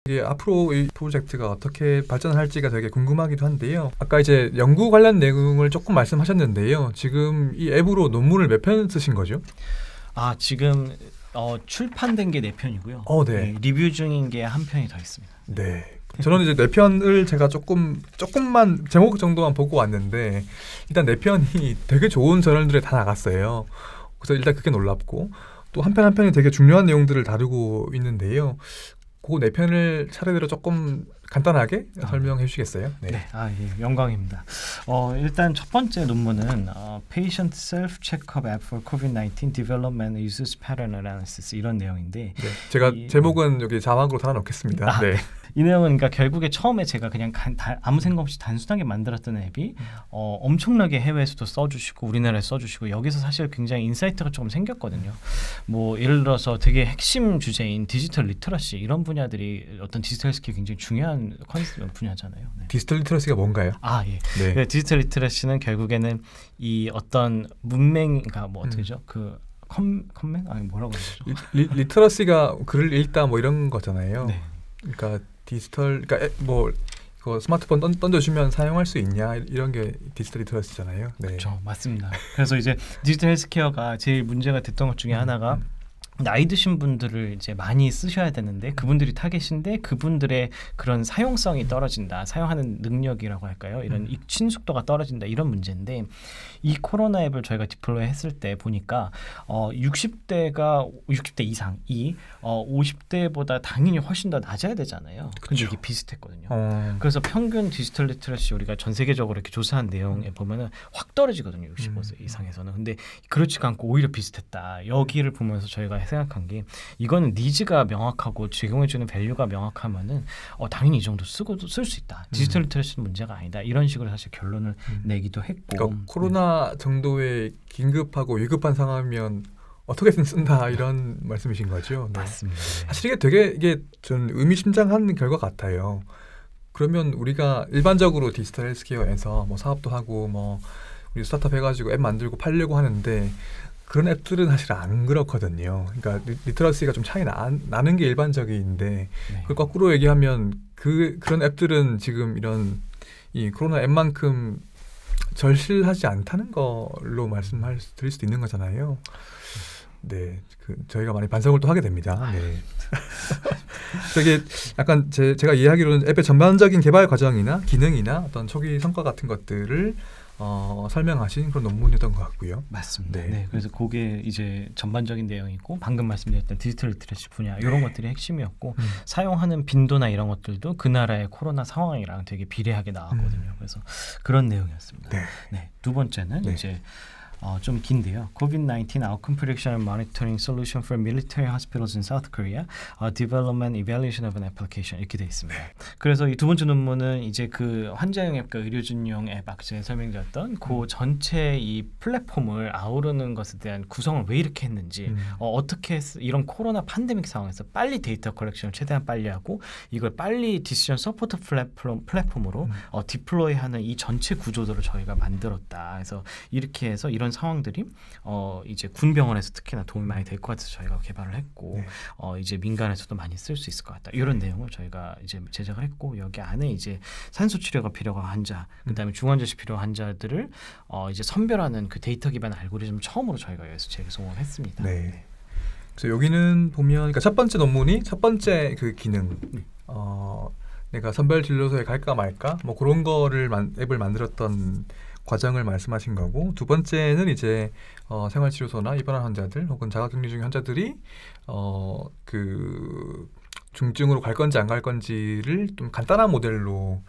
이게 앞으로 이 프로젝트가 어떻게 발전할지가 되게 궁금하기도 한데요. 아까 이제 연구 관련 내용을 조금 말씀하셨는데요. 지금 이 앱으로 논문을 몇 편 쓰신 거죠? 지금 출판된 게 4편이고요. 네. 리뷰 중인 게 1편이 더 있습니다. 네. 저는 이제 4편을 제가 조금만 제목 정도만 보고 왔는데 일단 4편이 되게 좋은 저널들에 다 나갔어요. 그래서 일단 그게 놀랍고 또 한 편 한 편이 되게 중요한 내용들을 다루고 있는데요. 그 4편을 차례대로 조금 간단하게 설명해 주시겠어요? 네. 예, 영광입니다. 일단 첫 번째 논문은 Patient Self-Checkup App for COVID-19 Development Uses Pattern Analysis 이런 내용인데 제가 제목은 여기 자막으로 달아놓겠습니다. 네. 이 내용은 그러니까 결국에 처음에 제가 그냥 아무 생각 없이 단순하게 만들었던 앱이 엄청나게 해외에서도 써주시고 우리나라에 써주시고 여기서 사실 굉장히 인사이트가 조금 생겼거든요. 뭐 예를 들어서 되게 핵심 주제인 디지털 리터러시 이런 분야들이 어떤 디지털 스킬이 굉장히 중요한 분야잖아요. 네. 디지털 리터러시가 뭔가요? 예. 네. 그 디지털 리터러시는 결국에는 이 어떤 문맹가 뭐 어떻게죠? 그 컴맹? 뭐라고 하죠? 리터러시가 글을 읽다 뭐 이런 거잖아요. 네. 그러니까 디지털 뭐 이거 스마트폰 던져주면 사용할 수 있냐 이런 게 디지털 리터러시잖아요. 네. 그렇죠, 맞습니다. 그래서 이제 디지털 헬스케어가 제일 문제가 됐던 것 중에 하나가 나이 드신 분들을 이제 많이 쓰셔야 되는데 그분들이 타겟인데 그분들의 그런 사용성이 떨어진다, 사용하는 능력이라고 할까요? 이런 친숙도가 떨어진다 이런 문제인데 이 코로나 앱을 저희가 디플로이 했을 때 보니까 60대 이상이 50대보다 당연히 훨씬 더 낮아야 되잖아요. 근데 이게 비슷했거든요. 그래서 평균 디지털 리터러시 우리가 전 세계적으로 이렇게 조사한 내용에 보면은 확 떨어지거든요. 65세 이상에서는. 근데 그렇지가 않고 오히려 비슷했다. 여기를 보면서 저희가 생각한 게 이거는 니즈가 명확하고 제공해주는 밸류가 명확하면은 당연히 이 정도 쓸 수 있다. 디지털 리터러시는 문제가 아니다. 이런 식으로 사실 결론을 내기도 했고. 그러니까 코로나 정도의 긴급하고 위급한 상황이면 어떻게든 쓴다 이런 말씀이신 거죠? 네. 맞습니다. 사실 이게 전 의미심장한 결과 같아요. 그러면 우리가 일반적으로 디지털 헬스케어에서 뭐 사업도 하고 뭐 우리 스타트업 해가지고 앱 만들고 팔려고 하는데 그런 앱들은 사실 안 그렇거든요. 그러니까 리터러시가 좀 차이 나는 게 일반적인데 그걸 거꾸로 얘기하면 그런 앱들은 지금 이런 이 코로나 앱만큼 절실하지 않다는 걸로 드릴 수도 있는 거잖아요. 네, 저희가 많이 반성을 또 하게 됩니다. 네. 저게 약간 제가 이해하기로는 앱의 전반적인 개발 과정이나 기능이나 어떤 초기 성과 같은 것들을 설명하신 그런 논문이었던 것 같고요. 맞습니다. 네. 그래서 그게 이제 전반적인 내용이고 방금 말씀드렸던 디지털 리터러시 분야 이런 것들이 핵심이었고 사용하는 빈도나 이런 것들도 그 나라의 코로나 상황이랑 되게 비례하게 나왔거든요. 그래서 그런 내용이었습니다. 네. 두 번째는 이제 좀 긴데요. COVID-19 Outcome Prediction and Monitoring Solution for Military Hospitals in South Korea, Development Evaluation of an Application 이렇게 돼 있습니다. 그래서 이 두 번째 논문은 이제 그 환자용 앱과 의료진용 앱 아까 제가 설명드렸던 그 전체 이 플랫폼을 아우르는 것에 대한 구성을 왜 이렇게 했는지 어떻게 이런 코로나 팬데믹 상황에서 빨리 데이터 컬렉션을 최대한 빨리 하고 이걸 빨리 디시전 서포트 플랫폼으로 디플로이하는 이 전체 구조들을 저희가 만들었다. 그래서 이렇게 해서 이런 상황들이 이제 군 병원에서 특히나 도움이 많이 될 것 같아서 저희가 개발을 했고 이제 민간에서도 많이 쓸 수 있을 것 같다. 이런 내용을 저희가 이제 제작을 했고 여기 안에 이제 산소 치료가 필요한 환자, 그다음에 중환자실 필요한 환자들을 이제 선별하는 그 데이터 기반 알고리즘 처음으로 저희가 여기서 재구성을 했습니다. 네. 그래서 여기는 보면 그러니까 첫 번째 논문이 첫 번째 그 기능 내가 선별 진료소에 갈까 말까 뭐 그런 거를 앱을 만들었던 과정을 말씀하신 거고 두 번째는 이제 생활치료소나 입원한 환자들 혹은 자가격리 중인 환자들이 그 중증으로 갈 건지 안 갈 건지를 좀 간단한 모델로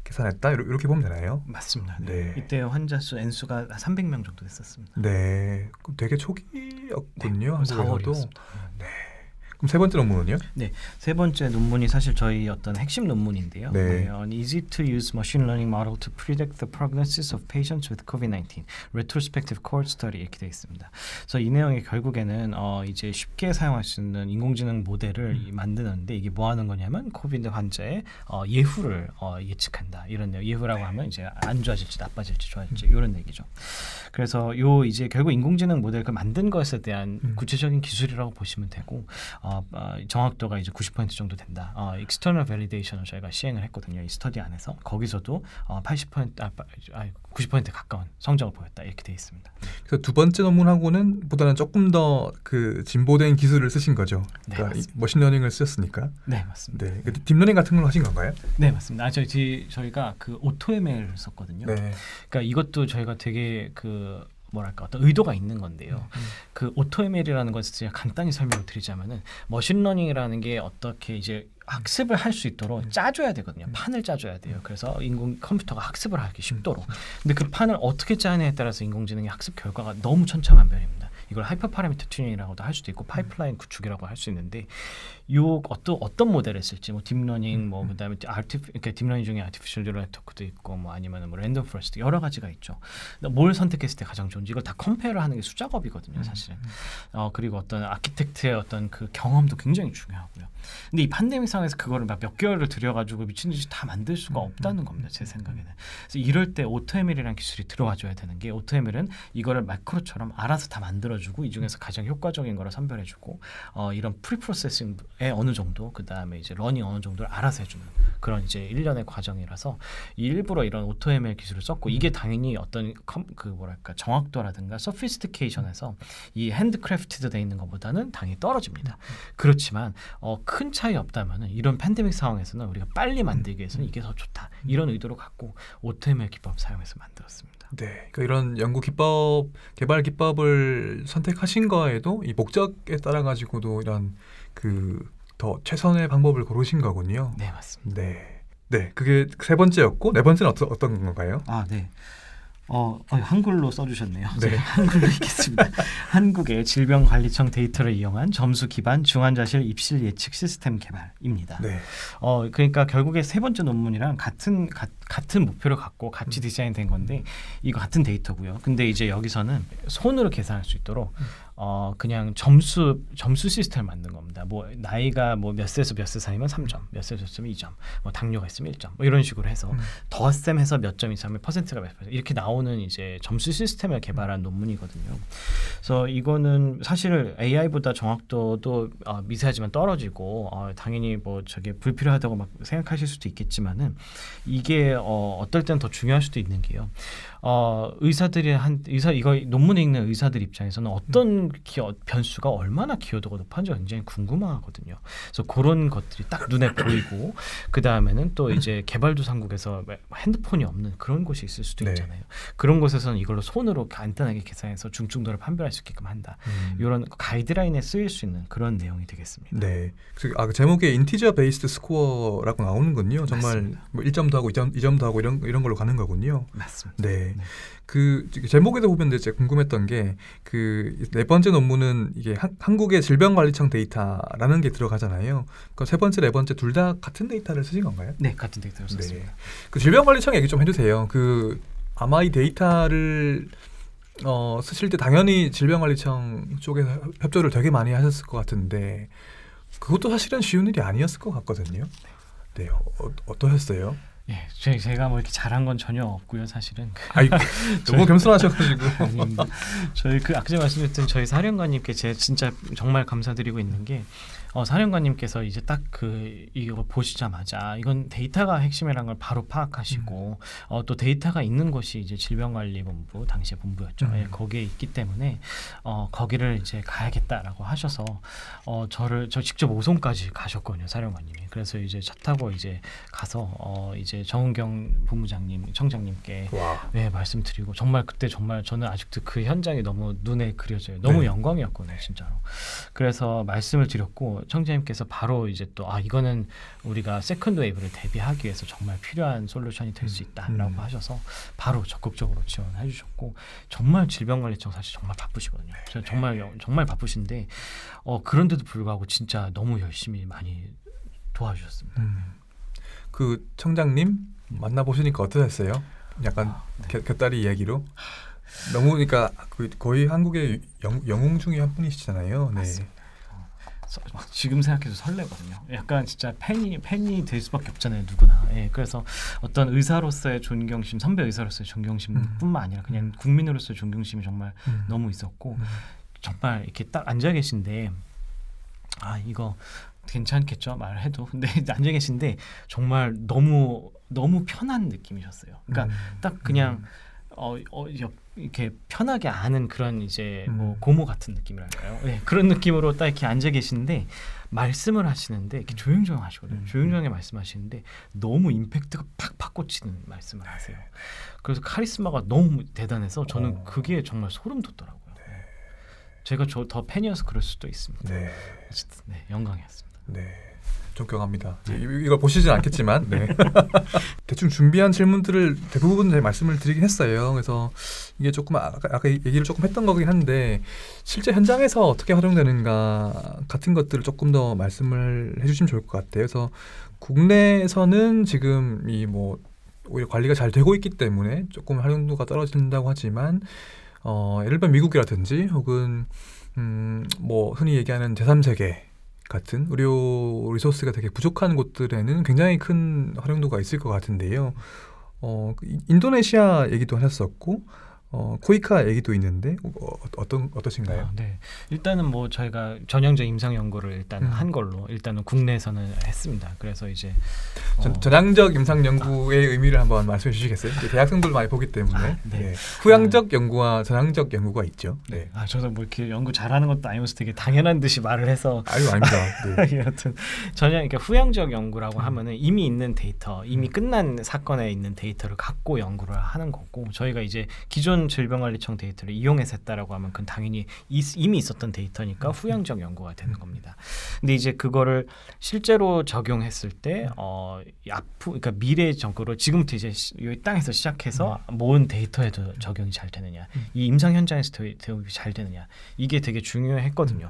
계산했다 이렇게 보면 되나요? 맞습니다. 네. 이때 환자 수 N수가 300명 정도 됐었습니다. 네, 되게 초기였군요. 한국에서도. 네. 그럼 세 번째 논문은요? 네, 세 번째 논문이 사실 저희 어떤 핵심 논문인데요. An easy to use machine learning model to predict the prognosis of patients with COVID-19 retrospective cohort study 이렇게 되어 있습니다. 그래서 이 내용이 결국에는 이제 쉽게 사용할 수 있는 인공지능 모델을 만드는데 이게 뭐 하는 거냐면 코비드 환자의 예후를 예측한다 이런 내용. 예후라고 하면 이제 안 좋아질지 나빠질지 좋아질지 이런 얘기죠. 그래서 요 이제 결국 인공지능 모델 그 만든 것에 대한 구체적인 기술이라고 보시면 되고 정확도가 이제 90% 정도 된다. external validation을 저희가 시행을 했거든요. 이 스터디 안에서 거기서도 90% 가까운 성적을 보였다 이렇게 돼 있습니다. 그래서 두 번째 논문하고는 보다는 조금 더 그 진보된 기술을 쓰신 거죠. 네, 그러니까 맞습니다. 머신러닝을 쓰셨으니까. 네, 맞습니다. 네, 딥러닝 같은 걸 하신 건가요? 네, 맞습니다. 저희가 그 오토ML을 썼거든요. 네. 그러니까 이것도 저희가 되게 그 뭐랄까 어떤 의도가 있는 건데요. 그 오토ML이라는 것을 제가 간단히 설명을 드리자면은 머신러닝이라는 게 어떻게 이제 학습을 할 수 있도록 짜줘야 되거든요. 판을 짜줘야 돼요. 그래서 인공 컴퓨터가 학습을 하기 쉽도록. 근데 그 판을 어떻게 짜느냐에 따라서 인공지능의 학습 결과가 너무 천차만별입니다. 이걸 하이퍼 파라미터 튜닝이라고도 할 수도 있고 파이프라인 구축이라고 할 수 있는데 요 어떤 모델을 쓸지 뭐 딥러닝 뭐 그다음에 그러니까 딥러닝 중에 아티피셜 뉴럴 네트워크도 있고 뭐 아니면 뭐 랜덤 포레스트 여러 가지가 있죠. 뭘 선택했을 때 가장 좋은지 이걸 다 컴페어를 하는 게 수작업이거든요, 사실은. 그리고 어떤 아키텍트의 어떤 그 경험도 굉장히 중요하고요. 근데 이 팬데믹 상황에서 그거를 막 몇 개월을 들여가지고 미친 듯이 다 만들 수가 없다는 겁니다, 제 생각에는. 그래서 이럴 때 오토ML이라는 기술이 들어와줘야 되는 게 오토ML은 이거를 마크로처럼 알아서 다 만들어주고 이 중에서 가장 효과적인 거를 선별해주고 이런 프리프로세싱에 어느 정도 그 다음에 이제 러닝 어느 정도를 알아서 해주는 그런 이제 일련의 과정이라서 일부러 이런 오토ML 기술을 썼고 이게 당연히 어떤 그 뭐랄까 정확도라든가 소피스티케이션에서 이 핸드크래프트드 돼 있는 것보다는 당연히 떨어집니다. 그렇지만 큰 차이 없다면은 이런 팬데믹 상황에서는 우리가 빨리 만들기 위해서는 이게 더 좋다 이런 의도를 갖고 오토ML 기법 사용해서 만들었습니다. 네, 그러니까 이런 연구 기법, 개발 기법을 선택하신 거에도 이 목적에 따라 가지고도 이런 그 더 최선의 방법을 고르신 거군요. 네, 맞습니다. 네, 네, 그게 세 번째였고 네 번째는 어떤 건가요? 네. 한글로 써주셨네요. 네. 제가 한글로 읽겠습니다. 한국의 질병관리청 데이터를 이용한 점수 기반 중환자실 입실 예측 시스템 개발입니다. 네. 그러니까 결국에 세 번째 논문이랑 같은 목표를 갖고 같이 디자인된 건데 이거 같은 데이터고요. 근데 이제 여기서는 손으로 계산할 수 있도록 그냥 점수 시스템을 만든 겁니다. 뭐 나이가 뭐 몇 세에서 몇 세 사이면 3점, 몇 세에서 몇 세면 2점, 뭐 당뇨가 있으면 1점, 뭐 이런 식으로 해서 덧셈해서 몇 점 이상이면 퍼센트가 몇 퍼센트 이렇게 나오는 이제 점수 시스템을 개발한 논문이거든요. 그래서 이거는 사실 AI보다 정확도도 미세하지만 떨어지고 당연히 뭐 저게 불필요하다고 막 생각하실 수도 있겠지만은 이게 어떨 때는 더 중요할 수도 있는 게요. 이거 논문에 읽는 의사들 입장에서는 어떤 변수가 얼마나 기여도가 높은지 굉장히 궁금하거든요. 그래서 그런 것들이 딱 눈에 보이고 그 다음에는 또 이제 개발도상국에서 핸드폰이 없는 그런 곳이 있을 수도 있잖아요. 네. 그런 곳에서는 이걸로 손으로 간단하게 계산해서 중증도를 판별할 수 있게끔 한다. 이런 가이드라인에 쓰일 수 있는 그런 내용이 되겠습니다. 네. 그 제목에 인티저 베이스드 스코어라고 나오는군요. 정말 뭐 1점도 하고 2점도 하고 이런 걸로 가는 거군요. 맞습니다. 네. 그 제목에도 보면 이제 궁금했던 게 그 네 번째 논문은 이게 한국의 질병관리청 데이터라는 게 들어가잖아요. 그 세 번째, 네 번째 둘 다 같은 데이터를 쓰신 건가요? 네, 같은 데이터를 썼습니다. 네. 그 질병관리청 얘기 좀 해주세요. 그 아마 이 데이터를 쓰실 때 당연히 질병관리청 쪽에서 협조를 되게 많이 하셨을 것 같은데 그것도 사실은 쉬운 일이 아니었을 것 같거든요. 네, 어떠셨어요? 예, 제가 뭐 이렇게 잘한 건 전혀 없고요, 사실은. 너무 겸손하셔가지고. 저희 그 아까 말씀드렸던 저희 사령관님께 제가 진짜 정말 감사드리고 있는 게 사령관님께서 이제 딱 이거 보시자마자 이건 데이터가 핵심이라는 걸 바로 파악하시고 또 데이터가 있는 곳이 이제 질병관리본부 당시에 본부였죠. 예, 거기에 있기 때문에 거기를 이제 가야겠다라고 하셔서 저 직접 오송까지 가셨거든요, 사령관님이. 그래서 이제 차 타고 이제 가서 이제 정은경 본부장님, 청장님께 네, 말씀드리고 정말 그때 정말 저는 아직도 그 현장이 너무 눈에 그려져요. 너무 네. 영광이었거든요, 진짜로. 그래서 말씀을 드렸고 청장님께서 바로 이제 또 이거는 우리가 세컨드 웨이브를 대비하기 위해서 정말 필요한 솔루션이 될 수 있다라고 하셔서 바로 적극적으로 지원해 주셨고 정말 질병관리청 사실 정말 바쁘시거든요. 정말 바쁘신데 그런데도 불구하고 진짜 너무 열심히 많이 도와주셨습니다. 그 청장님 만나보시니까 어떠셨어요? 약간 네. 곁다리 이야기로 너무 그러니까 거의 한국의 영웅 중에 한 분이시잖아요. 네. 맞습니다. 지금 생각해도 설레거든요. 약간 진짜 팬이 될 수밖에 없잖아요, 누구나. 예, 그래서 어떤 의사로서의 존경심, 선배 의사로서의 존경심뿐만 아니라 그냥 국민으로서의 존경심이 정말 너무 있었고 정말 이렇게 딱 앉아 계신데 아 이거 괜찮겠죠 말해도. 근데 앉아 계신데 정말 너무 편한 느낌이셨어요. 그러니까 딱 그냥 이렇게 편하게 아는 그런 이제 뭐 고모 같은 느낌이랄까요? 네, 그런 느낌으로 딱 이렇게 앉아 계신데 말씀을 하시는데 이렇게 조용조용 하시거든요. 조용조용히 말씀하시는데 너무 임팩트가 팍팍 꽂히는 말씀을 하세요. 그래서 카리스마가 너무 대단해서 저는 그게 정말 소름 돋더라고요. 제가 더 팬이어서 그럴 수도 있습니다. 네. 어쨌든 네, 영광이었습니다. 네. 존경합니다. 이걸 보시진 않겠지만 네. 대충 준비한 질문들을 대부분 제 말씀을 드리긴 했어요. 그래서 이게 조금 아까 얘기를 조금 했던 거긴 한데 실제 현장에서 어떻게 활용되는가 같은 것들을 조금 더 말씀을 해주시면 좋을 것 같아요. 그래서 국내에서는 지금 이 뭐 오히려 관리가 잘 되고 있기 때문에 조금 활용도가 떨어진다고 하지만 예를 들면 미국이라든지 혹은 뭐 흔히 얘기하는 제3세계 같은 의료 리소스가 되게 부족한 곳들에는 굉장히 큰 활용도가 있을 것 같은데요. 인도네시아 얘기도 하셨었고 코이카 얘기도 있는데 어떠신가요? 네, 일단은 뭐 저희가 전형적 임상 연구를 일단 한 걸로 일단은 국내에서는 했습니다. 그래서 이제 전향적 임상 연구의 의미를 한번 말씀해 주시겠어요? 대학생들 많이 보기 때문에 네. 후향적 연구와 전향적 연구가 있죠. 네. 저도 뭐 이렇게 연구 잘하는 것도 아니면서 되게 당연한 듯이 말을 해서 아닙니다. 네. 여하튼 그러니까 후향적 연구라고 하면은 이미 있는 데이터, 이미 끝난 사건에 있는 데이터를 갖고 연구를 하는 거고 저희가 이제 기존 질병관리청 데이터를 이용해서 했다라고 하면 그건 당연히 이미 있었던 데이터니까 후향적 연구가 되는 겁니다. 근데 이제 그거를 실제로 적용했을 때 그러니까 미래적으로 지금부터 이제 이 땅에서 시작해서 모은 데이터에도 적용이 잘 되느냐, 이 임상 현장에서 대응이 잘 되느냐, 이게 되게 중요했거든요.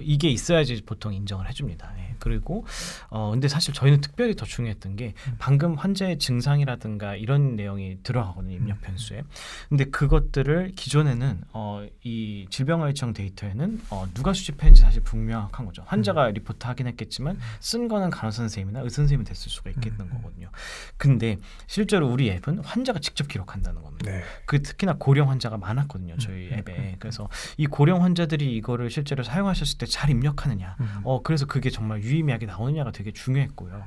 이게 있어야지 보통 인정을 해줍니다. 예. 그리고 근데 사실 저희는 특별히 더 중요했던 게 방금 환자의 증상이라든가 이런 내용이 들어가거든요, 입력 변수에. 근데 그것들을 기존에는 이 질병관리청 데이터에는 누가 수집했는지 사실 분명한 거죠. 환자가 리포트 하긴 했겠지만 쓴 거는 간호사 선생님이나 의사 선생님이 됐을 수가 있겠는 거거든요. 근데 실제로 우리 앱은 환자가 직접 기록한다는 겁니다. 네. 그 특히나 고령 환자가 많았거든요, 저희 앱에. 그래서 이 고령 환자들이 이거를 실제로 사용하셨을 때 잘 입력하느냐, 그래서 그게 정말 유의미하게 나오느냐가 되게 중요했고요.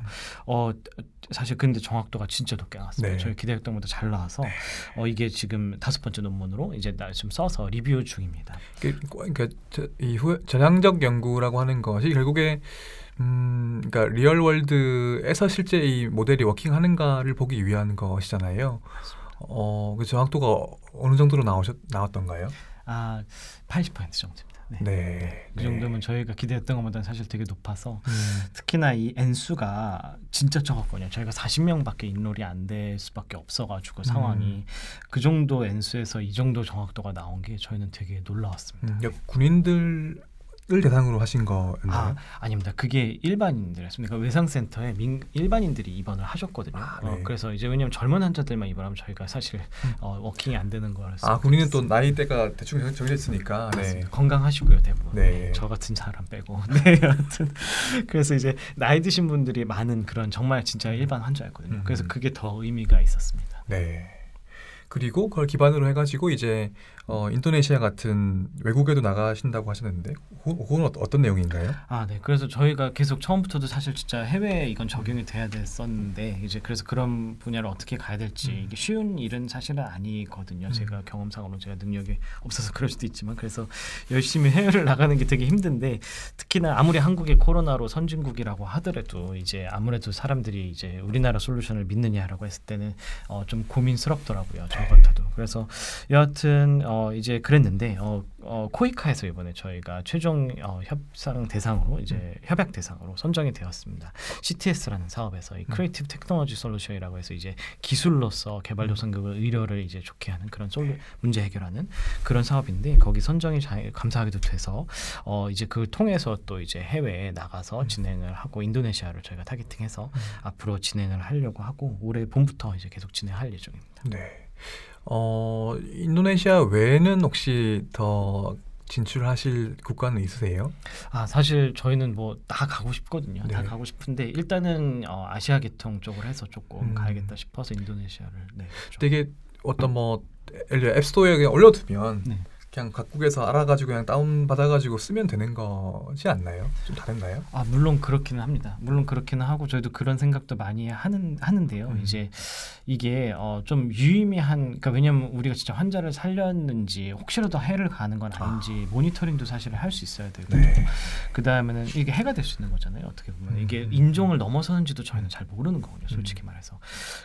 사실 근데 정확도가 진짜 높게 나왔어요. 네. 저희 기대했던 것보다 잘 나와서 이게 지금 5번째 논문으로 이제 좀 써서 리뷰 중입니다. 그러니까 이 전향적 연구라고 하는 것이 결국에 그러니까 리얼 월드에서 실제 이 모델이 워킹하는가를 보기 위한 것이잖아요. 그 정확도가 어느 정도로 나왔던가요? 80% 정도입니다. 네. 네. 그 정도면 저희가 기대했던 것보다는 사실 되게 높아서 특히나 이 N수가 진짜 적었거든요. 저희가 40명밖에 인롤이 안 될 수밖에 없어가지고 상황이 그 정도 N수에서 이 정도 정확도가 나온 게 저희는 되게 놀라웠습니다. 군인들을 대상으로 하신 거였나요? 아닙니다. 그게 일반인들이었습니다. 그러니까 외상센터에 일반인들이 입원을 하셨거든요. 네. 그래서 이제 왜냐하면 젊은 환자들만 입원하면 저희가 사실 워킹이 안 되는 거라서. 군인은 또 나이대가 대충 정해져 있으니까. 네. 건강하시고요, 대부분. 네. 저 같은 사람 빼고. 네, 여하튼 그래서 이제 나이 드신 분들이 많은 그런 정말 진짜 일반 환자였거든요. 그래서 그게 더 의미가 있었습니다. 네. 그리고 그걸 기반으로 해가지고 이제 인도네시아 같은 외국에도 나가신다고 하셨는데 그건 어떤 내용인가요? 네. 그래서 저희가 계속 처음부터도 사실 진짜 해외에 이건 적용이 돼야 됐었는데 이제 그래서 그런 분야를 어떻게 가야 될지 이게 쉬운 일은 사실은 아니거든요. 제가 경험상으로 제가 능력이 없어서 그럴 수도 있지만 그래서 열심히 해외를 나가는 게 되게 힘든데 특히나 아무리 한국이 코로나로 선진국이라고 하더라도 이제 아무래도 사람들이 이제 우리나라 솔루션을 믿느냐라고 했을 때는 좀 고민스럽더라고요. 저 같아도. 그래서 여하튼 이제 그랬는데 코이카에서 이번에 저희가 최종 협상 대상으로 이제 협약 대상으로 선정이 되었습니다. CTS라는 사업에서 이 크리에이티브 테크놀로지 솔루션이라고 해서 이제 기술로서 개발도상국의 의료를 이제 좋게 하는 그런 문제 해결하는 그런 사업인데 거기 선정이 감사하게도 돼서 이제 그 통해서 또 이제 해외에 나가서 진행을 하고 인도네시아를 저희가 타겟팅해서 앞으로 진행을 하려고 하고 올해 봄부터 이제 계속 진행할 예정입니다. 네. 인도네시아 외에는 혹시 더 진출하실 국가는 있으세요? 사실 저희는 뭐 다 가고 싶거든요. 네. 다 가고 싶은데 일단은 아시아 계통 쪽으로 해서 조금 가야겠다 싶어서 인도네시아를. 네. 되게 어떤 뭐 예를 들어 앱스토어에 그냥 올려두면 그냥 각국에서 알아가지고 그냥 다운 받아가지고 쓰면 되는 거지 않나요? 좀 다른가요? 물론 그렇기는 합니다. 물론 그렇기는 하고 저희도 그런 생각도 많이 하는데요. 이제 이게 좀 유의미한, 그러니까 왜냐면 우리가 진짜 환자를 살렸는지 혹시라도 해를 가는 건 아닌지 모니터링도 사실 할 수 있어야 되고 네. 그 다음에는 이게 해가 될 수 있는 거잖아요. 어떻게 보면 이게 인종을 넘어서는지도 저희는 잘 모르는 거거든요. 솔직히 말해서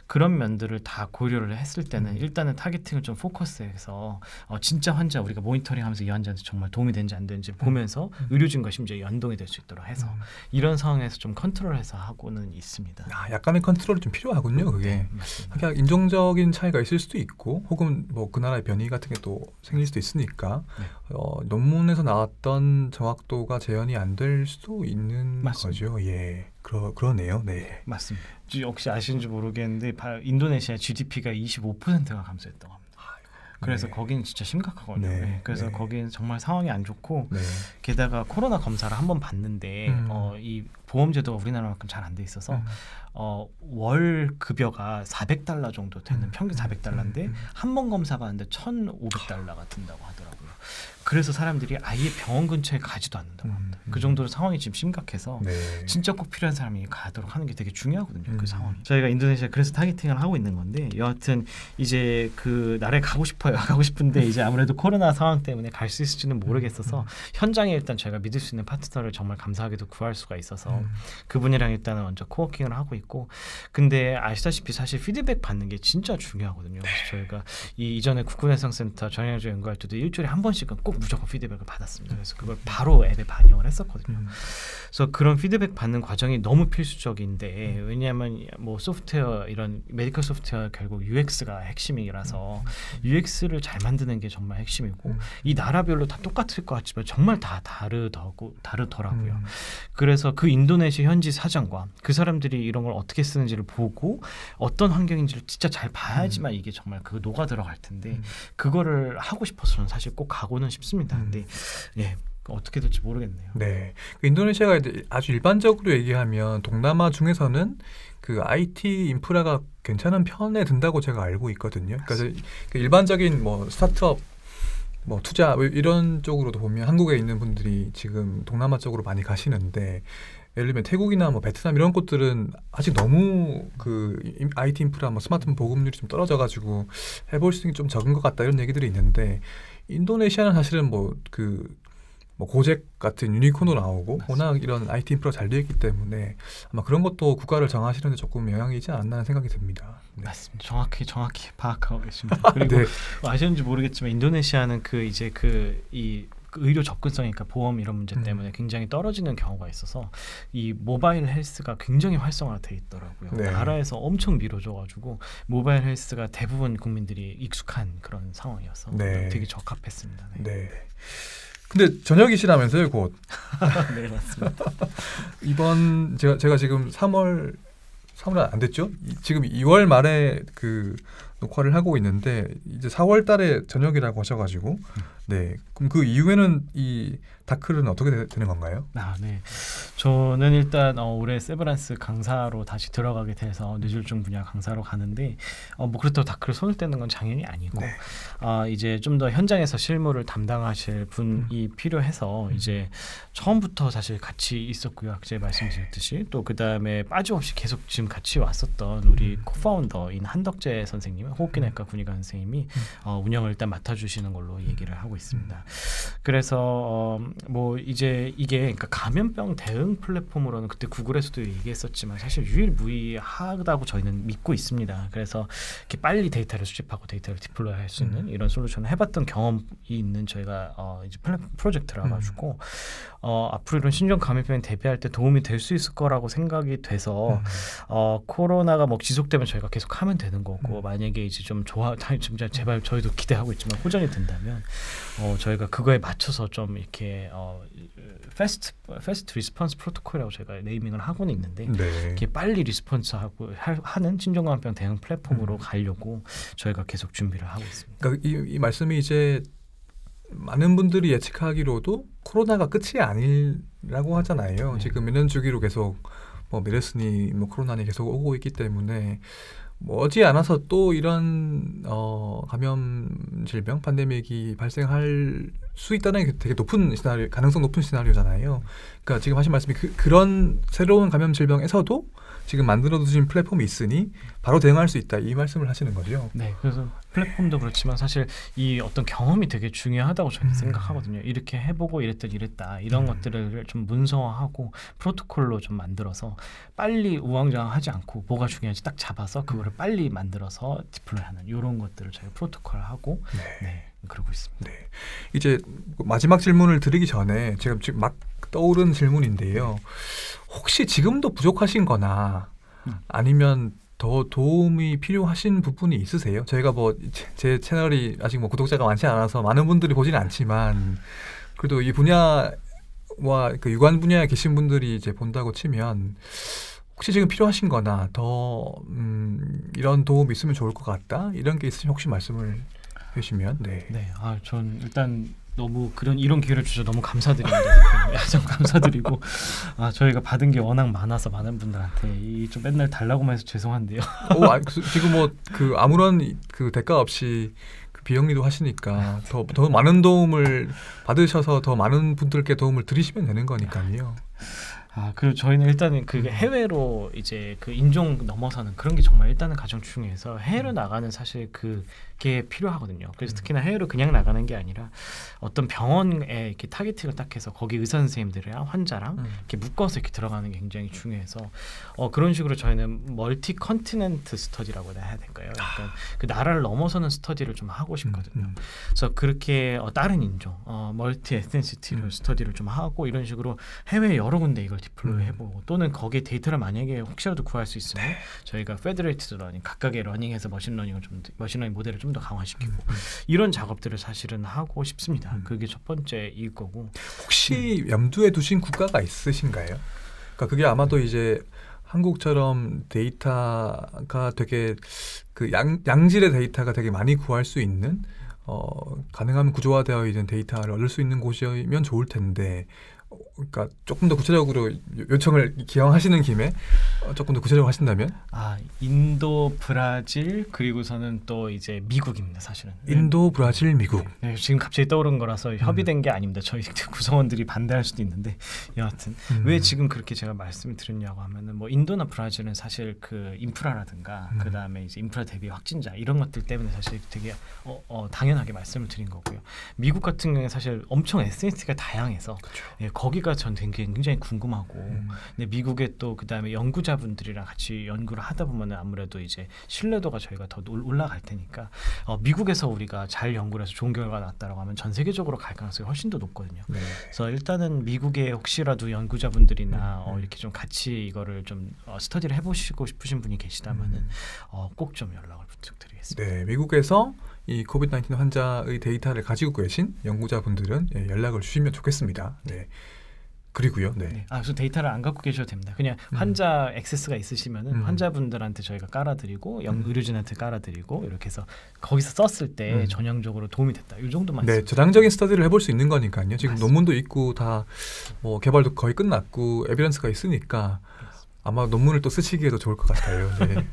그런 면들을 다 고려를 했을 때는 일단은 타겟팅을 좀 포커스해서 진짜 환자 우리가 모니터링하면서 이 환자한테 정말 도움이 되는지 안 되는지 보면서 의료진과 심지어 연동이 될 수 있도록 해서 이런 상황에서 좀 컨트롤해서 하고는 있습니다. 약간의 컨트롤이 좀 필요하군요. 그게 네, 맞습니다. 그냥 인종적인 차이가 있을 수도 있고 혹은 뭐 그 나라의 변이 같은 게 또 생길 수도 있으니까 네. 논문에서 나왔던 정확도가 재현이 안 될 수도 있는 맞습니다. 거죠. 예, 그러네요. 네. 맞습니다. 혹시 아시는지 모르겠는데 인도네시아 GDP가 25%가 감소했다고 합니다. 그래서 네. 거기는 진짜 심각하거든요. 네. 네. 그래서 네. 거기는 정말 상황이 안 좋고 네. 게다가 코로나 검사를 한번 받는데 이 보험제도가 우리나라만큼 잘 안 돼 있어서 월 급여가 $400 정도 되는 평균 $400인데 한 번 검사 받는데 $1,500가 든다고 하더라고요. 그래서 사람들이 아예 병원 근처에 가지도 않는다고 합니다. 그 정도로 상황이 지금 심각해서 네. 진짜 꼭 필요한 사람이 가도록 하는 게 되게 중요하거든요. 그 상황이. 저희가 인도네시아 그래서 타겟팅을 하고 있는 건데 여하튼 이제 그 나라에 가고 싶어요. 가고 싶은데 이제 아무래도 코로나 상황 때문에 갈 수 있을지는 모르겠어서 현장에 일단 저희가 믿을 수 있는 파트너를 정말 감사하게도 구할 수가 있어서 그분이랑 일단은 먼저 코워킹을 하고 있고 근데 아시다시피 사실 피드백 받는 게 진짜 중요하거든요. 그래서 저희가 이전에 국군해상센터 전형적 연구할 때도 일주일에 한 번씩은 꼭 무조건 피드백을 받았습니다. 그래서 그걸 바로 앱에 반영을 했었거든요. 그래서 그런 피드백 받는 과정이 너무 필수적인데 왜냐하면 뭐 소프트웨어 이런 메디컬 소프트웨어 결국 UX가 핵심이라서 UX를 잘 만드는 게 정말 핵심이고 이 나라별로 다 똑같을 것 같지만 정말 다 다르더라고요. 그래서 그 인도네시아 현지 사정과 그 사람들이 이런 걸 어떻게 쓰는지를 보고 어떤 환경인지를 진짜 잘 봐야지만 이게 정말 그 녹아 들어갈 텐데 그거를 하고 싶어서는 사실 꼭 가고는 싶습니다. 근데 예. 어떻게 될지 모르겠네요. 네, 인도네시아가 아주 일반적으로 얘기하면 동남아 중에서는 그 IT 인프라가 괜찮은 편에 든다고 제가 알고 있거든요. 그러니까 일반적인 뭐 스타트업, 뭐 투자 이런 쪽으로도 보면 한국에 있는 분들이 지금 동남아 쪽으로 많이 가시는데 예를 들면 태국이나 뭐 베트남 이런 곳들은 아직 너무 그 IT 인프라, 뭐 스마트폰 보급률이 좀 떨어져가지고 해볼 수 있는 게 좀 적은 것 같다 이런 얘기들이 있는데 인도네시아는 사실은 뭐 고잭 같은 유니콘도 나오고 맞습니다. 워낙 이런 IT 인프라가 잘 되어 있기 때문에 아마 그런 것도 국가를 정하시는 데 조금 영향이 있지 않나 하는 생각이 듭니다. 네. 맞습니다. 정확히 파악하고 계십니다. 그리고 네. 아시는지 모르겠지만 인도네시아는 이 의료 접근성이니까 보험 이런 문제 때문에 굉장히 떨어지는 경우가 있어서 이 모바일 헬스가 굉장히 활성화돼 있더라고요. 네. 나라에서 엄청 밀어줘가지고 모바일 헬스가 대부분 국민들이 익숙한 그런 상황이어서 네. 되게 적합했습니다. 네. 네. 근데 저녁이시라면서요, 곧. 네, 맞습니다. 이번 제가 지금 3월 안 됐죠? 지금 2월 말에 그 녹화를 하고 있는데 이제 4월 달에 저녁이라고 하셔가지고 네, 그럼 그 이후에는 이 다크는 어떻게 되는 건가요? 네. 저는 일단 올해 세브란스 강사로 다시 들어가게 돼서 뇌졸중 분야 강사로 가는데 뭐 그렇다고 다크를 손을 떼는 건 당연히 아니고 네. 이제 좀 더 현장에서 실무를 담당하실 분이 필요해서 이제 처음부터 사실 같이 있었고요. 아까 말씀드렸듯이 또 그 다음에 빠짐없이 계속 지금 같이 왔었던 우리 코파운더인 한덕재 선생님, 호흡기내과 군의관 선생님이 운영을 일단 맡아주시는 걸로 얘기를 하고 있습니다. 그래서 뭐 이제 이게 그러니까 감염병 대응 플랫폼으로는 그때 구글에서도 얘기했었지만 사실 유일무이하다고 저희는 믿고 있습니다. 그래서 이렇게 빨리 데이터를 수집하고 데이터를 디플로이할 수 있는 이런 솔루션을 해봤던 경험이 있는 저희가 이제 프로젝트라 가지고 앞으로 이런 신종 감염병에 대비할 때 도움이 될 수 있을 거라고 생각이 돼서 코로나가 뭐 지속되면 저희가 계속 하면 되는 거고 만약에 이제 좀 진짜 제발 저희도 기대하고 있지만 호전이 된다면 저희가 그거에 맞춰서 좀 이렇게 패스트 리스폰스 프로토콜이라고 제가 네이밍을 하고는 있는데 네. 이렇게 빨리 리스폰스하고 하는 신종감염병 대응 플랫폼으로 가려고 저희가 계속 준비를 하고 있습니다. 그러니까 이 말씀이 이제 많은 분들이 예측하기로도 코로나가 끝이 아니라고 하잖아요. 네. 지금 몇년 주기로 계속 뭐 메르스니 뭐 코로나니 계속 오고 있기 때문에 머지않아서 또 이런 감염 질병 팬데믹이 발생할 수 있다는 게 되게 높은 시나리오, 가능성 높은 시나리오잖아요. 그러니까 지금 하신 말씀이 그런 새로운 감염 질병에서도 지금 만들어두신 플랫폼이 있으니 바로 대응할 수 있다, 이 말씀을 하시는 거죠. 네, 그래서 플랫폼도 그렇지만 사실 이 어떤 경험이 되게 중요하다고 저는 생각하거든요. 이렇게 해보고 이랬더니 이랬다, 이런 것들을 좀 문서화하고 프로토콜로 좀 만들어서 빨리 우왕좌왕하지 않고 뭐가 중요한지 딱 잡아서 그거를 빨리 만들어서 디플로이하는 이런 것들을 저희가 프로토콜하고 네, 그러고 있습니다. 네. 이제 마지막 질문을 드리기 전에 제가 지금 막 떠오른 질문인데요. 혹시 지금도 부족하신 거나 아니면 더 도움이 필요하신 부분이 있으세요? 저희가 뭐 제 채널이 아직 뭐 구독자가 많지 않아서 많은 분들이 보지는 않지만 그래도 이 분야와 그 유관 분야에 계신 분들이 이제 본다고 치면 혹시 지금 필요하신 거나 더 이런 도움이 있으면 좋을 것 같다, 이런 게 있으시면 혹시 말씀을 해주시면. 네. 네, 전 일단 너무 이런 기회를 주셔서 너무 감사드립니다. 좀 감사드리고 저희가 받은 게 워낙 많아서 많은 분들한테 좀 맨날 달라고만 해서 죄송한데요. 지금 뭐 그 아무런 그 대가 없이 그 비영리도 하시니까 더 많은 도움을 받으셔서 더 많은 분들께 도움을 드리시면 되는 거니까요. 그리고 저희는 일단은 그 해외로 이제 그 인종 넘어서는 그런 게 정말 일단은 가장 중요해서 해외로 나가는 사실 그게 필요하거든요. 그래서 특히나 해외로 그냥 나가는 게 아니라 어떤 병원에 이렇게 타겟팅을 딱 해서 거기 의사 선생님들이랑 환자랑 이렇게 묶어서 이렇게 들어가는 게 굉장히 중요해서 그런 식으로 저희는 멀티 컨티넨트 스터디라고 해야 될까요? 약간 그 나라를 넘어서는 스터디를 좀 하고 싶거든요. 그래서 그렇게 다른 인종, 멀티 에스니시티를 스터디를 좀 하고 이런 식으로 해외 여러 군데 이걸 디플로이 해보고 또는 거기에 데이터를 만약에 혹시라도 구할 수 있으면 저희가 페더레이티드 러닝, 각각의 러닝에서 머신러닝 모델을 좀 더 강화시키고 이런 작업들을 사실은 하고 싶습니다. 그게 첫 번째일 거고. 혹시 염두에 두신 국가가 있으신가요? 그러니까 그게 아마도 이제 한국처럼 데이터가 되게 그 양질의 데이터가 되게 많이 구할 수 있는 가능하면 구조화되어 있는 데이터를 얻을 수 있는 곳이면 좋을 텐데, 그러니까 조금 더 구체적으로 요청을 기왕하시는 김에 조금 더 구체적으로 하신다면? 인도, 브라질, 그리고서는 또 이제 미국입니다. 사실은. 인도, 브라질, 미국. 네, 지금 갑자기 떠오른 거라서 협의된 게 아닙니다. 저희 구성원들이 반대할 수도 있는데 여하튼 왜 지금 그렇게 제가 말씀을 드렸냐고 하면은 뭐 인도나 브라질은 사실 그 인프라라든가 그 다음에 이제 인프라 대비 확진자 이런 것들 때문에 사실 되게 당연하게 말씀을 드린 거고요. 미국 같은 경우에 사실 엄청 SNS가 다양해서 거기가 전 굉장히 궁금하고 근데 미국에 또 그 다음에 연구자분들이랑 같이 연구를 하다 보면은 아무래도 이제 신뢰도가 저희가 더 올라갈 테니까 미국에서 우리가 잘 연구를 해서 좋은 결과가 났다라고 하면 전 세계적으로 갈 가능성이 훨씬 더 높거든요. 그래서 일단은 미국에 혹시라도 연구자분들이나 이렇게 좀 같이 이거를 좀 스터디를 해보시고 싶으신 분이 계시다면은 꼭 좀 연락을 부탁드리겠습니다. 네, 미국에서 이 코비드-19 환자의 데이터를 가지고 계신 연구자분들은 연락을 주시면 좋겠습니다. 네. 그리고요. 네. 그래서 데이터를 안 갖고 계셔도 됩니다. 그냥 환자 액세스가 있으시면은 환자분들한테 저희가 깔아드리고 의료진한테 깔아드리고 이렇게 해서 거기서 썼을 때 전형적으로 도움이 됐다. 이 정도만. 네, 저장적인 스터디를 해볼 수 있는 거니까요. 지금 맞습니다. 논문도 있고 다 뭐 개발도 거의 끝났고 에비던스가 있으니까 아마 논문을 또 쓰시기에도 좋을 것 같아요. 네,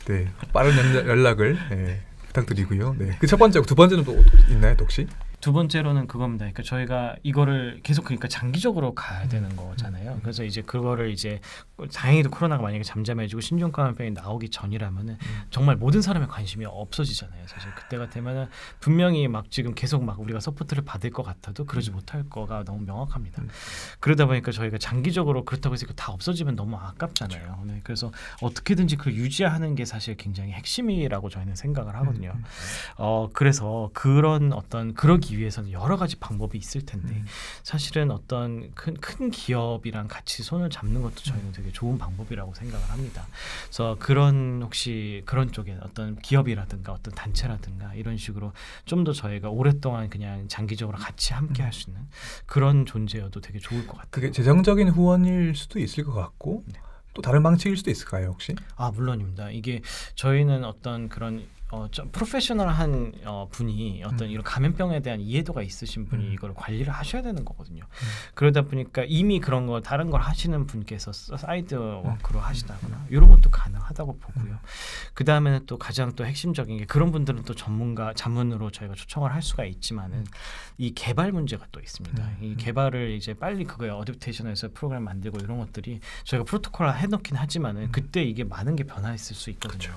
네, 빠른 연락을 부탁드리고요. 네, 그 첫 번째고 두 번째는 또 있나요, 혹시? 두 번째로는 그겁니다. 그러니까 저희가 이거를 계속 그러니까 장기적으로 가야 되는 거잖아요. 그래서 이제 그거를 이제 다행히도 코로나가 만약에 잠잠해지고 신종감염병이 나오기 전이라면은 정말 모든 사람의 관심이 없어지잖아요. 사실 그때가 되면은 분명히 막 지금 계속 막 우리가 서포트를 받을 것 같아도 그러지 못할 거가 너무 명확합니다. 그러다 보니까 저희가 장기적으로 그렇다고 해서 다 없어지면 너무 아깝잖아요. 네, 그래서 어떻게든지 그걸 유지하는 게 사실 굉장히 핵심이라고 저희는 생각을 하거든요. 그래서 그러기 위해서는 여러 가지 방법이 있을 텐데 사실은 어떤 큰 기업이랑 같이 손을 잡는 것도 저희는 되게 좋은 방법이라고 생각을 합니다. 그래서 혹시 그런 쪽에 어떤 기업이라든가 어떤 단체라든가 이런 식으로 좀 더 저희가 오랫동안 그냥 장기적으로 같이 함께 할 수 있는 그런 존재여도 되게 좋을 것 같아요. 그게 재정적인 후원일 수도 있을 것 같고 또 다른 방식일 수도 있을까요, 혹시? 물론입니다. 이게 저희는 어떤 그런 좀 프로페셔널한 분이 어떤 이런 감염병에 대한 이해도가 있으신 분이 이걸 관리를 하셔야 되는 거거든요. 그러다 보니까 이미 그런 거 다른 걸 하시는 분께서 사이드 워크로 하시다거나 이런 것도 가능하다고 보고요. 그 다음에는 또 가장 또 핵심적인 게 그런 분들은 또 전문가 자문으로 저희가 초청을 할 수가 있지만은 이 개발 문제가 또 있습니다. 이 개발을 이제 빨리 그거에 어댑테이션에서 프로그램 만들고 이런 것들이 저희가 프로토콜을 해놓긴 하지만은 그때 이게 많은 게 변화했을 수 있거든요.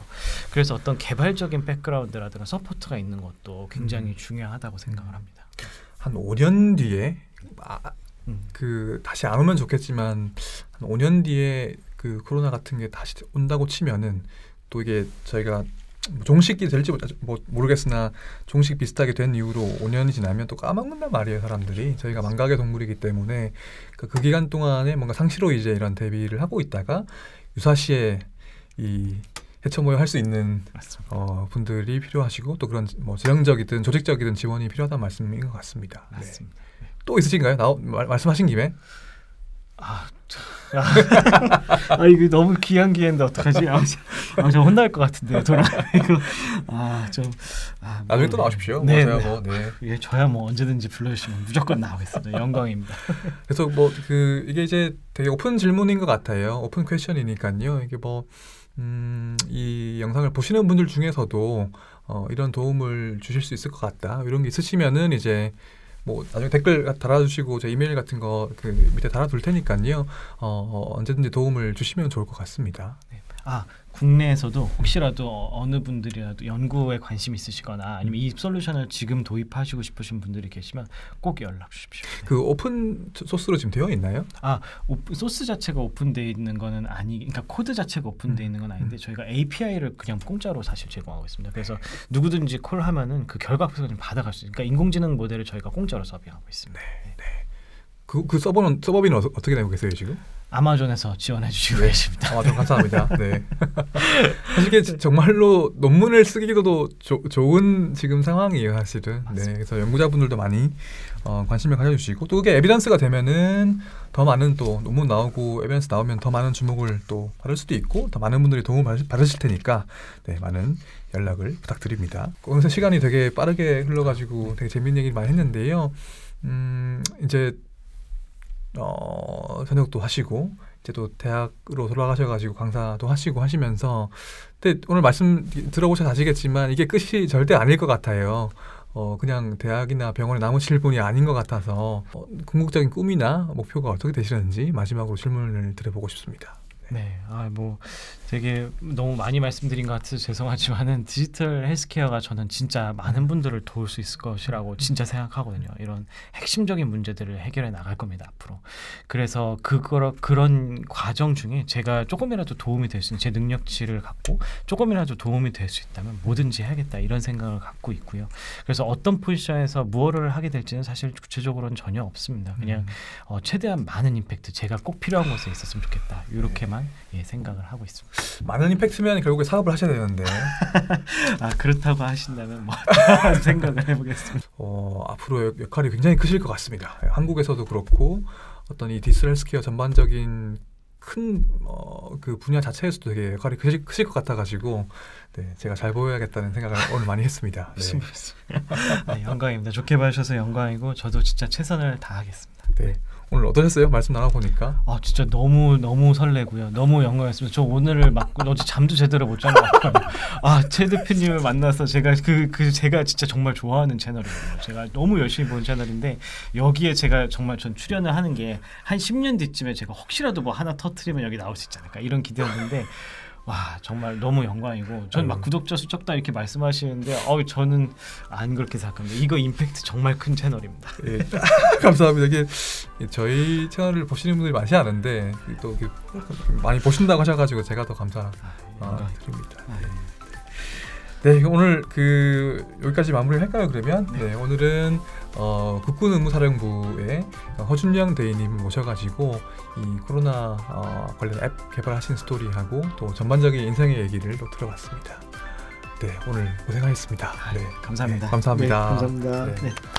그래서 어떤 개발적인 백그라운드라든가 서포트가 있는 것도 굉장히 중요하다고 생각을 합니다. 한 5년 뒤에 그 다시 안 오면 좋겠지만 한 5년 뒤에 그 코로나 같은 게 다시 온다고 치면은 또 이게 저희가 종식이 될지 모르겠으나 종식 비슷하게 된 이후로 5년이 지나면 또 까먹는단 말이에요. 사람들이. 저희가 망각의 동물이기 때문에 그 기간 동안에 뭔가 상시로 이제 이런 대비를 하고 있다가 유사시에 이 해쳐 모여 할 수 있는 분들이 필요하시고 또 그런 뭐 재정적이든 조직적이든 지원이 필요하다는 말씀인 것 같습니다. 맞습니다. 네. 또 있으신가요? 말씀하신 김에. 이거 너무 귀한 기회인데 어떡하지? 저 혼날 것 같은데 이거 나중에 또 나오십시오. 네, 저야 뭐 언제든지 불러주시면 무조건 나오겠습니다. 영광입니다. 그래서 이게 이제 되게 오픈 질문인 것 같아요. 오픈 퀘션이니까요. 이게 이 영상을 보시는 분들 중에서도 이런 도움을 주실 수 있을 것 같다. 이런 게 있으시면은 이제 나중에 댓글 달아주시고 제 이메일 같은 거 그 밑에 달아둘 테니까요. 언제든지 도움을 주시면 좋을 것 같습니다. 네. 국내에서도 혹시라도 어느 분들이라도 연구에 관심 있으시거나 아니면 이 솔루션을 지금 도입하시고 싶으신 분들이 계시면 꼭 연락 주십시오. 네. 그 오픈 소스로 지금 되어 있나요? 소스 자체가 오픈되어 있는 거는 그러니까 코드 자체가 오픈되어 있는 건 아닌데 저희가 API를 그냥 공짜로 사실 제공하고 있습니다. 그래서 누구든지 콜하면은 그 결과값을 좀 받아갈 수 있어요. 그러니까 인공지능 모델을 저희가 공짜로 서빙하고 있습니다. 네. 그 서버비는 어떻게 내고 계세요 지금? 아마존에서 지원해 주시고 계십니다. 아마존 감사합니다. 네. 사실 이게 정말로 논문을 쓰기도 좋은 지금 상황이에요, 사실은. 네, 그래서 연구자분들도 많이 관심을 가져주시고 또 그게 에비던스가 되면은 더 많은 또 논문 나오고 에비던스 나오면 더 많은 주목을 또 받을 수도 있고 더 많은 분들이 도움을 받으실 테니까 많은 연락을 부탁드립니다. 오늘 시간이 되게 빠르게 흘러가지고 되게 재밌는 얘기를 많이 했는데요. 이제 전역도 하시고 이제 또 대학으로 돌아가셔가지고 강사도 하시고 하시면서 근데 오늘 말씀 들어보셔서 아시겠지만 이게 끝이 절대 아닐 것 같아요. 그냥 대학이나 병원에 남으실 분이 아닌 것 같아서 궁극적인 꿈이나 목표가 어떻게 되시는지 마지막으로 질문을 드려보고 싶습니다. 네, 되게 너무 많이 말씀드린 것 같아서 죄송하지만은 디지털 헬스케어가 저는 진짜 많은 분들을 도울 수 있을 것이라고 진짜 생각하거든요. 이런 핵심적인 문제들을 해결해 나갈 겁니다 앞으로. 그래서 그런 과정 중에 제가 조금이라도 도움이 될 수 있는 제 능력치를 갖고 조금이라도 도움이 될 수 있다면 뭐든지 해야겠다 이런 생각을 갖고 있고요. 그래서 어떤 포지션에서 무엇을 하게 될지는 사실 구체적으로는 전혀 없습니다. 그냥 최대한 많은 임팩트 제가 꼭 필요한 곳에 있었으면 좋겠다 이렇게만 생각을 하고 있습니다. 많은 임팩트면 결국에 사업을 하셔야 되는데 그렇다고 하신다면 생각을 해보겠습니다. 앞으로 역할이 굉장히 크실 것 같습니다. 한국에서도 그렇고 어떤 이 디지털 헬스케어 전반적인 큰 그 분야 자체에서도 되게 역할이 크실 것 같아가지고 제가 잘 보여야겠다는 생각을 오늘 많이 했습니다. 영광입니다. 좋게 봐주셔서 영광이고 저도 진짜 최선을 다하겠습니다. 네. 오늘 어떠셨어요? 말씀 나눠보니까. 진짜 너무 설레고요. 너무 영광이었습니다. 저 오늘을 어제 잠도 제대로 못 잔 것 같아요. 최 대표님을 만나서 제가 제가 진짜 정말 좋아하는 채널이거든요. 제가 너무 열심히 보는 채널인데 여기에 제가 정말 전 출연을 하는 게 한 10년 뒤쯤에 제가 혹시라도 뭐 하나 터트리면 여기 나올 수 있지 않을까 이런 기대였는데 정말 너무 영광이고 전 막 구독자 수적다 이렇게 말씀하시는데 저는 안 그렇게 생각합니다. 이거 임팩트 정말 큰 채널입니다. 감사합니다. 이게 저희 채널을 보시는 분들이 많지 않은데 또 많이 보신다고 하셔가지고 제가 더 감사드립니다. 네, 오늘 여기까지 마무리할까요? 그러면 오늘은 국군 의무사령부의 허준영 대위님 모셔가지고 이 코로나 관련 앱 개발하신 스토리하고 또 전반적인 인생의 얘기를 또 들어봤습니다. 네, 오늘 고생하셨습니다. 감사합니다. 감사합니다. 감사합니다.